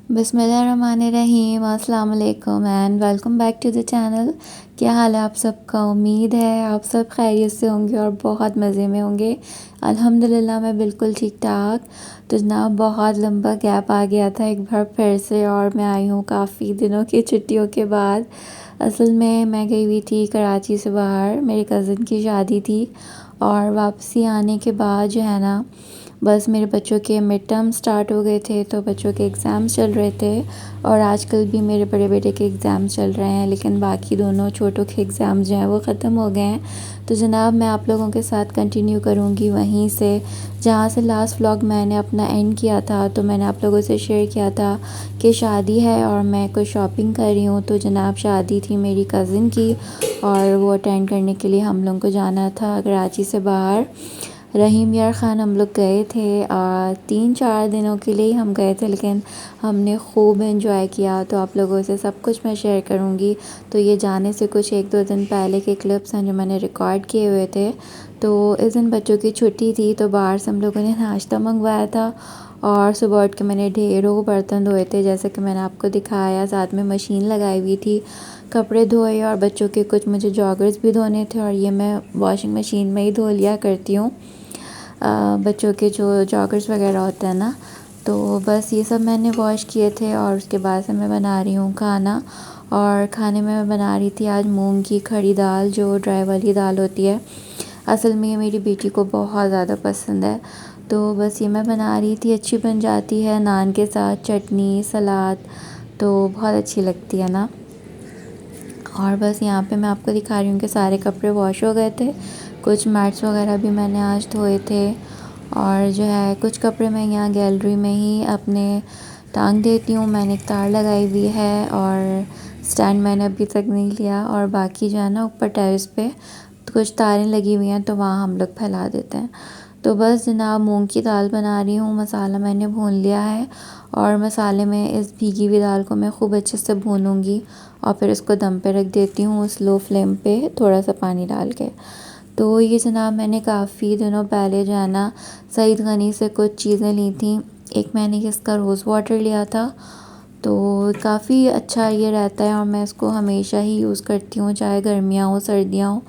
बिस्मिल्लाहिर्रहमानिर्रहीम, अस्सलाम वालेकुम and welcome back to the channel. क्या हाल है आप सबका? उम्मीद है आप सब खैरियत से होंगे और बहुत मज़े में होंगे। अल्हम्दुलिल्लाह मैं बिल्कुल ठीक ठाक। तो जनाब बहुत लंबा गैप आ गया था एक बार फिर से, और मैं आई हूँ काफ़ी दिनों की छुट्टियों के बाद। असल में मैं गई हुई थी कराची से बाहर, मेरे कज़न की शादी थी, और वापसी आने के बाद जो है ना, बस मेरे बच्चों के मिड टर्म स्टार्ट हो गए थे, तो बच्चों के एग्ज़ाम्स चल रहे थे। और आजकल भी मेरे बड़े बेटे के एग्ज़ाम चल रहे हैं, लेकिन बाकी दोनों छोटों के एग्ज़ाम जो हैं वो ख़त्म हो गए हैं। तो जनाब मैं आप लोगों के साथ कंटिन्यू करूँगी वहीं से जहाँ से लास्ट व्लॉग मैंने अपना एंड किया था। तो मैंने आप लोगों से शेयर किया था कि शादी है और मैं कुछ शॉपिंग कर रही हूँ। तो जनाब शादी थी मेरी कज़िन की, और वो अटेंड करने के लिए हम लोगों को जाना था कराची से बाहर। रहीम यार ख़ान हम लोग गए थे, 3-4 दिनों के लिए ही हम गए थे, लेकिन हमने खूब एंजॉय किया। तो आप लोगों से सब कुछ मैं शेयर करूँगी। तो ये जाने से कुछ 1-2 दिन पहले के क्लिप्स हैं जो मैंने रिकॉर्ड किए हुए थे। तो इस दिन बच्चों की छुट्टी थी, तो बाहर से हम लोगों ने नाश्ता मंगवाया था, और सुबह उठ के मैंने ढेरों बर्तन धोए थे जैसे कि मैंने आपको दिखाया। साथ में मशीन लगाई हुई थी, कपड़े धोए, और बच्चों के कुछ मुझे जॉगर्स भी धोने थे, और ये मैं वॉशिंग मशीन में ही धो लिया करती हूँ। बच्चों के जो जॉगर्स वगैरह होते हैं ना, तो बस ये सब मैंने वॉश किए थे। और उसके बाद से मैं बना रही हूँ खाना, और खाने में मैं बना रही थी आज मूंग की खड़ी दाल, जो ड्राई वाली दाल होती है। असल में ये मेरी बेटी को बहुत ज़्यादा पसंद है, तो बस ये मैं बना रही थी। अच्छी बन जाती है नान के साथ, चटनी सलाद, तो बहुत अच्छी लगती है ना। और बस यहाँ पे मैं आपको दिखा रही हूँ कि सारे कपड़े वॉश हो गए थे, कुछ मैट्स वगैरह भी मैंने आज धोए थे। और जो है कुछ कपड़े मैं यहाँ गैलरी में ही अपने टांग देती हूँ। मैंने एक तार लगाई हुई है, और स्टैंड मैंने अभी तक नहीं लिया। और बाकी जो है ना ऊपर टेरेस पे तो कुछ तारें लगी हुई हैं, तो वहाँ हम लोग फैला देते हैं। तो बस जनाब मूंग की दाल बना रही हूँ, मसाला मैंने भून लिया है, और मसाले में इस भीगी हुई दाल को मैं खूब अच्छे से भूनूंगी, और फिर इसको दम पे रख देती हूँ स्लो फ्लेम पे थोड़ा सा पानी डाल के। तो ये जनाब मैंने काफ़ी दिनों पहले जो है ना सईद गनी से कुछ चीज़ें ली थी। एक मैंने इसका रोज़ वाटर लिया था, तो काफ़ी अच्छा ये रहता है, और मैं इसको हमेशा ही यूज़ करती हूँ, चाहे गर्मियाँ हो सर्दियाँ हो।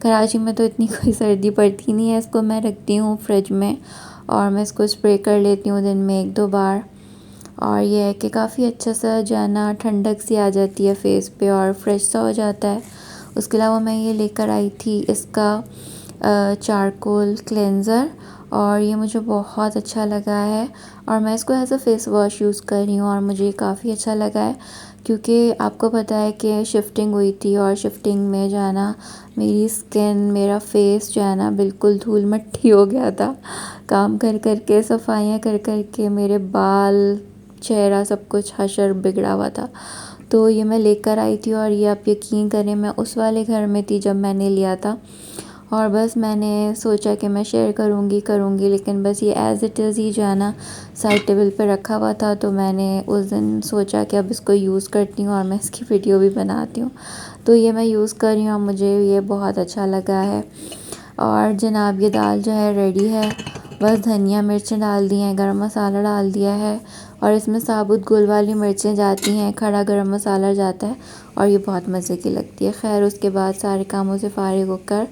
कराची में तो इतनी कोई सर्दी पड़ती नहीं है। इसको मैं रखती हूँ फ्रिज में, और मैं इसको स्प्रे कर लेती हूँ दिन में 1-2 बार। और ये है कि काफ़ी अच्छा सा जो है ना ठंडक सी आ जाती है फेस पे, और फ्रेश सा हो जाता है। उसके अलावा मैं ये लेकर आई थी इसका चारकोल क्लेंज़र, और ये मुझे बहुत अच्छा लगा है, और मैं इसको as a face wash use कर रही हूँ, और मुझे काफ़ी अच्छा लगा है। क्योंकि आपको पता है कि शिफ्टिंग हुई थी, और शिफ्टिंग में जो है ना मेरी स्किन, मेरा फेस जो है ना बिल्कुल धूल मिट्टी हो गया था। काम कर कर के, सफाइयाँ कर कर के मेरे बाल, चेहरा सब कुछ हशर बिगड़ा हुआ था। तो ये मैं लेकर आई थी, और ये आप यकीन करें मैं उस वाले घर में थी जब मैंने लिया था, और बस मैंने सोचा कि मैं शेयर करूँगी, लेकिन बस ये एज़ इट इज़ ही जो है ना साइड टेबल पे रखा हुआ था। तो मैंने उस दिन सोचा कि अब इसको यूज़ करती हूँ, और मैं इसकी वीडियो भी बनाती हूँ। तो ये मैं यूज़ कर रही हूँ, और मुझे ये बहुत अच्छा लगा है। और जनाब ये दाल जो है रेडी है, बस धनिया मिर्चें डाल दी हैं, गरम मसाला डाल दिया है, और इसमें साबुत गुल वाली मिर्चें जाती हैं, खड़ा गरम मसाला जाता है, और ये बहुत मज़े की लगती है। खैर उसके बाद सारे कामों से फ़ारिग होकर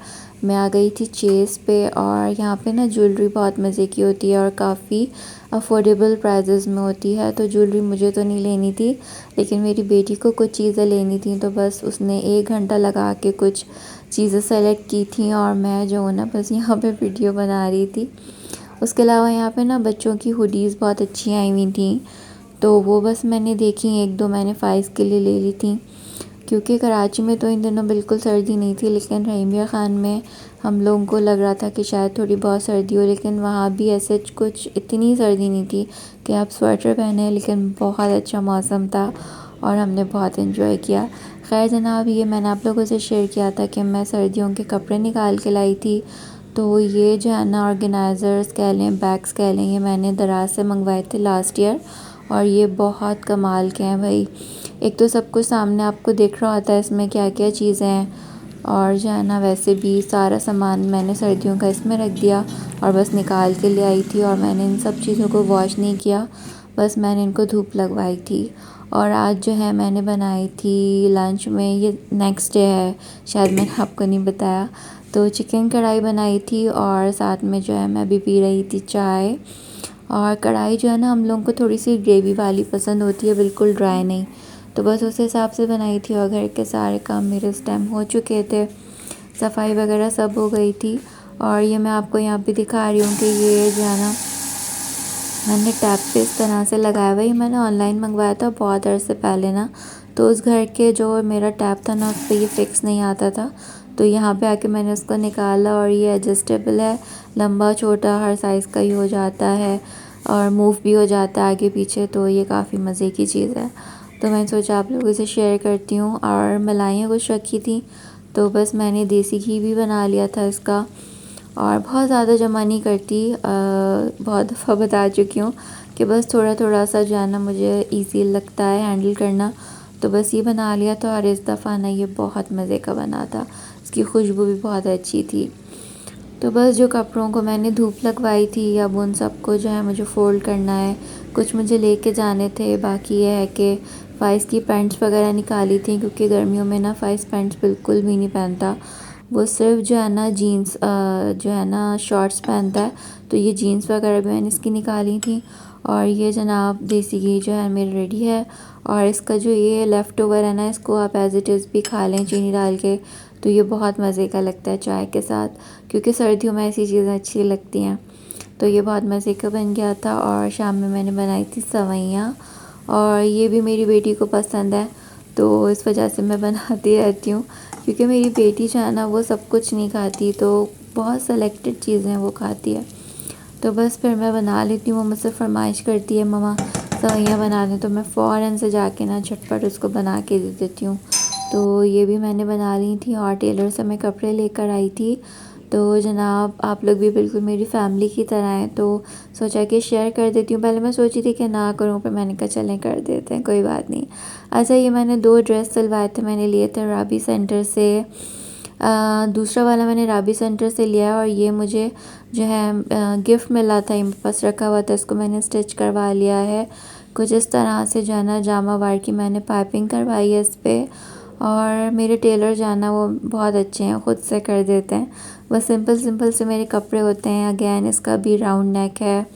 मैं आ गई थी चेस पे, और यहाँ पे ना ज्वेलरी बहुत मज़े की होती है, और काफ़ी अफोर्डेबल प्राइजेज़ में होती है। तो ज्वेलरी मुझे तो नहीं लेनी थी, लेकिन मेरी बेटी को कुछ चीज़ें लेनी थी, तो बस उसने 1 घंटा लगा के कुछ चीज़ें सेलेक्ट की थी, और मैं जो है ना बस यहाँ पे वीडियो बना रही थी। उसके अलावा यहाँ पे ना बच्चों की हुडीज़ बहुत अच्छी आई हुई थी, तो वो बस मैंने देखी 1-2 मैंने फ़ाइज़ के लिए ले ली थी। क्योंकि कराची में तो इन दिनों बिल्कुल सर्दी नहीं थी, लेकिन रहीमिया ख़ान में हम लोगों को लग रहा था कि शायद थोड़ी बहुत सर्दी हो, लेकिन वहाँ भी ऐसे कुछ इतनी सर्दी नहीं थी कि आप स्वेटर पहने, लेकिन बहुत अच्छा मौसम था, और हमने बहुत इन्जॉय किया। खैर जनाब ये मैंने आप लोगों से शेयर किया था कि मैं सर्दियों के कपड़े निकाल के लाई थी। तो ये जो है ना ऑर्गेनाइज़र्स कह लें, बैग्स कह लें, ये मैंने दराज से मंगवाए थे लास्ट ईयर, और ये बहुत कमाल के हैं भाई। एक तो सब कुछ सामने आपको दिख रहा होता है इसमें क्या क्या चीज़ें हैं, और जो है ना वैसे भी सारा सामान मैंने सर्दियों का इसमें रख दिया, और बस निकाल के ले आई थी, और मैंने इन सब चीज़ों को वॉश नहीं किया, बस मैंने इनको धूप लगवाई थी। और आज जो है मैंने बनाई थी लंच में, ये नेक्स्ट डे है, शायद मैंने आपको नहीं बताया, तो चिकन कढ़ाई बनाई थी और साथ में जो है मैं अभी पी रही थी चाय। और कढ़ाई जो है ना हम लोगों को थोड़ी सी ग्रेवी वाली पसंद होती है, बिल्कुल ड्राई नहीं, तो बस उस हिसाब से बनाई थी। और घर के सारे काम मेरे इस टाइम हो चुके थे, सफाई वगैरह सब हो गई थी। और ये मैं आपको यहाँ पे दिखा रही हूँ कि ये जो है ना मैंने टैप पे इस तरह से लगाया हुआ, ये मैंने ऑनलाइन मंगवाया था बहुत अरसे पहले ना, तो उस घर के जो मेरा टैप था ना उस पर ये फ़िक्स नहीं आता था, तो यहाँ पे आके मैंने उसको निकाला और ये एडजस्टेबल है, लंबा छोटा हर साइज़ का ही हो जाता है और मूव भी हो जाता है आगे पीछे, तो ये काफ़ी मज़े की चीज़ है। तो मैंने सोचा आप लोगों से शेयर करती हूँ। और मलाइयाँ कुछ रखी थी, तो बस मैंने देसी घी भी बना लिया था इसका, और बहुत ज़्यादा जमा नहीं करती, बहुत दफ़ा बता चुकी हूँ कि बस थोड़ा थोड़ा सा जो है ना मुझे ईज़ी लगता है हैंडल करना, तो बस ये बना लिया था। और इस दफ़ा ना ये बहुत मज़े का बना था, इसकी खुशबू भी बहुत अच्छी थी। तो बस जो कपड़ों को मैंने धूप लगवाई थी अब उन सबको जो है मुझे फ़ोल्ड करना है, कुछ मुझे लेके जाने थे, बाकी ये है कि फ़ाइज़ की पैंट्स वगैरह निकाली थी, क्योंकि गर्मियों में ना फ़ाइज़ पैंट्स बिल्कुल भी नहीं पहनता, वो सिर्फ जो है ना जीन्स जो है ना शॉर्ट्स पहनता है, तो ये जीन्स वगैरह भी मैंने इसकी निकाली थी। और ये जनाब देसी घी जो है मेरे रेडी है, और इसका जो ये लेफ़्ट ओवर है ना इसको आप एज़ इट इज़ भी खा लें चीनी डाल के, तो ये बहुत मज़े का लगता है चाय के साथ, क्योंकि सर्दियों में ऐसी चीज़ें अच्छी लगती हैं। तो ये बहुत मज़े का बन गया था। और शाम में मैंने बनाई थी सेवइयाँ, और ये भी मेरी बेटी को पसंद है, तो इस वजह से मैं बनाती रहती हूँ, क्योंकि मेरी बेटी जो है ना वो सब कुछ नहीं खाती, तो बहुत सेलेक्टेड चीज़ें वो खाती है, तो बस फिर मैं बना लेती हूँ। वो मुझसे फरमाइश करती है मम्मा सेवइयाँ बना दें, तो मैं फ़ौरन से जाके ना झटपट उसको बना के दे देती हूँ। तो ये भी मैंने बना ली थी, और टेलर से मैं कपड़े लेकर आई थी। तो जनाब आप लोग भी बिल्कुल मेरी फ़ैमिली की तरह हैं, तो सोचा कि शेयर कर देती हूँ। पहले मैं सोची थी कि ना करूँ, पर मैंने कहा चलें कर देते हैं, कोई बात नहीं। अच्छा, ये मैंने 2 ड्रेस सिलवाए थे, मैंने लिए थे राबी सेंटर से, दूसरा वाला मैंने राबी सेंटर से लिया है, और ये मुझे जो है गिफ्ट मिला था, ये मेरे पास रखा हुआ था, इसको मैंने स्टिच करवा लिया है कुछ इस तरह से जो है ना जामा वार की मैंने पाइपिंग करवाई है इस पर। और मेरे टेलर जो है ना वो बहुत अच्छे हैं, ख़ुद से कर देते हैं, बस सिंपल सिंपल से मेरे कपड़े होते हैं। अगेन इसका भी राउंड नेक है,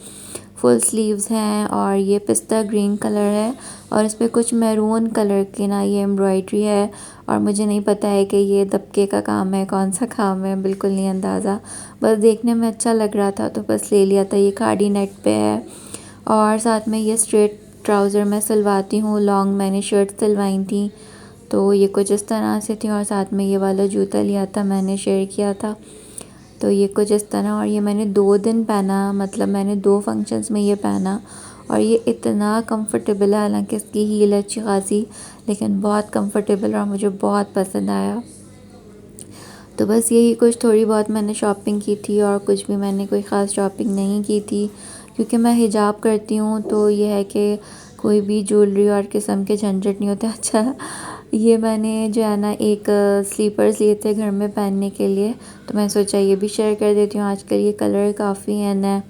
फुल स्लीव्स हैं, और ये पिस्ता ग्रीन कलर है, और इस पर कुछ मैरून कलर की ना ये एम्ब्रॉयडरी है, और मुझे नहीं पता है कि ये दबके का काम है कौन सा काम है, बिल्कुल नहीं अंदाज़ा, बस देखने में अच्छा लग रहा था तो बस ले लिया था। ये खाड़ी नेट पे है, और साथ में ये स्ट्रेट ट्राउज़र मैं सिलवाती हूँ, लॉन्ग मैंने शर्ट सिलवाई थी, तो ये कुछ इस तरह से थी। और साथ में ये वाला जूता लिया था, मैंने शेयर किया था, तो ये कुछ इस तरह। और ये मैंने 2 दिन पहना, मतलब मैंने 2 फंक्शंस में ये पहना, और ये इतना कंफर्टेबल है, हालांकि इसकी हील अच्छी खासी, लेकिन बहुत कंफर्टेबल और मुझे बहुत पसंद आया। तो बस यही कुछ थोड़ी बहुत मैंने शॉपिंग की थी, और कुछ भी मैंने कोई ख़ास शॉपिंग नहीं की थी, क्योंकि मैं हिजाब करती हूँ, तो ये है कि कोई भी ज्वेलरी और किस्म के झंझट नहीं होते। अच्छा, ये मैंने जो है ना एक स्लीपर्स लिए थे घर में पहनने के लिए, तो मैं सोचा ये भी शेयर कर देती हूँ। आजकल ये कलर काफ़ी है ना,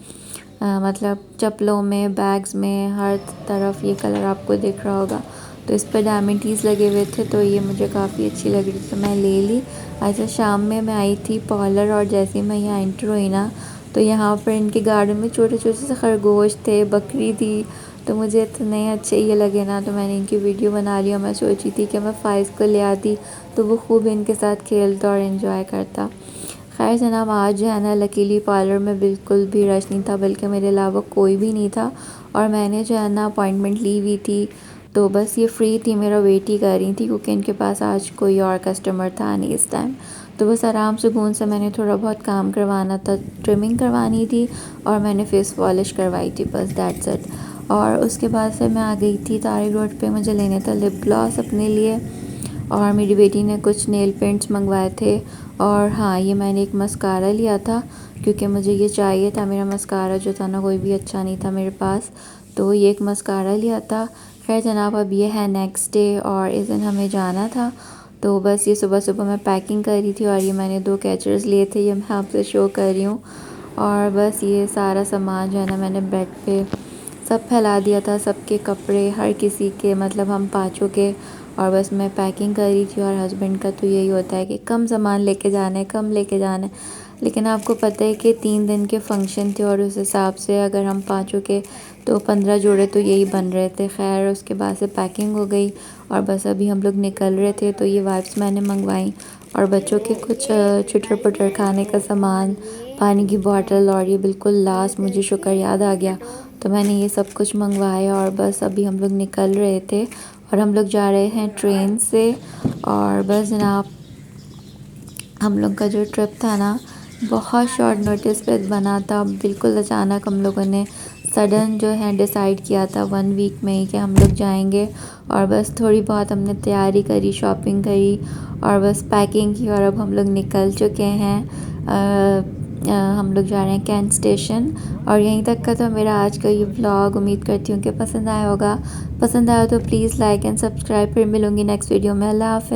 मतलब चप्पलों में, बैग्स में, हर तरफ ये कलर आपको दिख रहा होगा, तो इस पर डायमंडीज़ लगे हुए थे, तो ये मुझे काफ़ी अच्छी लग रही थी, तो मैं ले ली। अच्छा, शाम में मैं आई थी पार्लर, और जैसे ही मैं यहाँ एंटर हुई ना, तो यहाँ पर इनके गार्डन में छोटे छोटे से खरगोश थे, बकरी थी, तो मुझे इतने अच्छे ये लगे ना, तो मैंने इनकी वीडियो बना ली। और मैं सोची थी कि मैं फ़ाइज़ को ले आती, तो वो खूब इनके साथ खेलता और इन्जॉय करता। खैर जनाब, आज जो है ना लकीली पार्लर में बिल्कुल भी रश नहीं था, बल्कि मेरे अलावा कोई भी नहीं था, और मैंने जो है ना अपॉइंटमेंट ली हुई थी, तो बस ये फ्री थी, मेरा वेट ही कर रही थी, क्योंकि इनके पास आज कोई और कस्टमर था नहीं इस टाइम, तो बस आराम सुकून से मैंने थोड़ा बहुत काम करवाना था, ट्रिमिंग करवानी थी, और मैंने फेस पॉलिश करवाई थी, बस दैट्स इट। और उसके बाद से मैं आ गई थी तारिक रोड पे, मुझे लेने था लिप ग्लॉस अपने लिए, और मेरी बेटी ने कुछ नेल पेंट्स मंगवाए थे, और हाँ, ये मैंने एक मस्कारा लिया था, क्योंकि मुझे ये चाहिए था, मेरा मस्कारा जो था ना कोई भी अच्छा नहीं था मेरे पास, तो ये एक मस्कारा लिया था। खैर जनाब, अब ये है नेक्स्ट डे, और इस दिन हमें जाना था, तो बस ये सुबह सुबह मैं पैकिंग कर रही थी, और ये मैंने 2 कैचर्स लिए थे, ये मैं आपसे शो कर रही हूँ। और बस ये सारा सामान जो है ना मैंने बेड पे सब फैला दिया था, सबके कपड़े हर किसी के, मतलब हम पाँचों के। और बस मैं पैकिंग कर रही थी और हस्बैंड का तो यही होता है कि कम सामान लेके जाना है, कम लेके जाना है। लेकिन आपको पता है कि 3 दिन के फंक्शन थे और उस हिसाब से अगर हम पाँचों के तो 15 जोड़े तो यही बन रहे थे। खैर उसके बाद से पैकिंग हो गई और बस अभी हम लोग निकल रहे थे। तो ये वाइप्स मैंने मंगवाई और बच्चों के कुछ चुटर पुटर खाने का सामान, पानी की बॉटल, और ये बिल्कुल लास्ट मुझे शुक्र याद आ गया तो मैंने ये सब कुछ मंगवाया। और बस अभी हम लोग निकल रहे थे और हम लोग जा रहे हैं ट्रेन से। और बस जनाब, हम लोग का जो ट्रिप था ना बहुत शॉर्ट नोटिस पे बना था। बिल्कुल अचानक हम लोगों ने सडन जो है डिसाइड किया था 1 वीक में ही कि हम लोग जाएंगे। और बस थोड़ी बहुत हमने तैयारी करी, शॉपिंग करी और बस पैकिंग की और अब हम लोग निकल चुके हैं। हम लोग जा रहे हैं कैंट स्टेशन। और यहीं तक का तो मेरा आज का ये व्लॉग। उम्मीद करती हूँ कि पसंद आया होगा। पसंद आया तो प्लीज़ लाइक एंड सब्सक्राइब। फिर मिलूँगी नेक्स्ट वीडियो में। अल्लाह हाफ़िज़।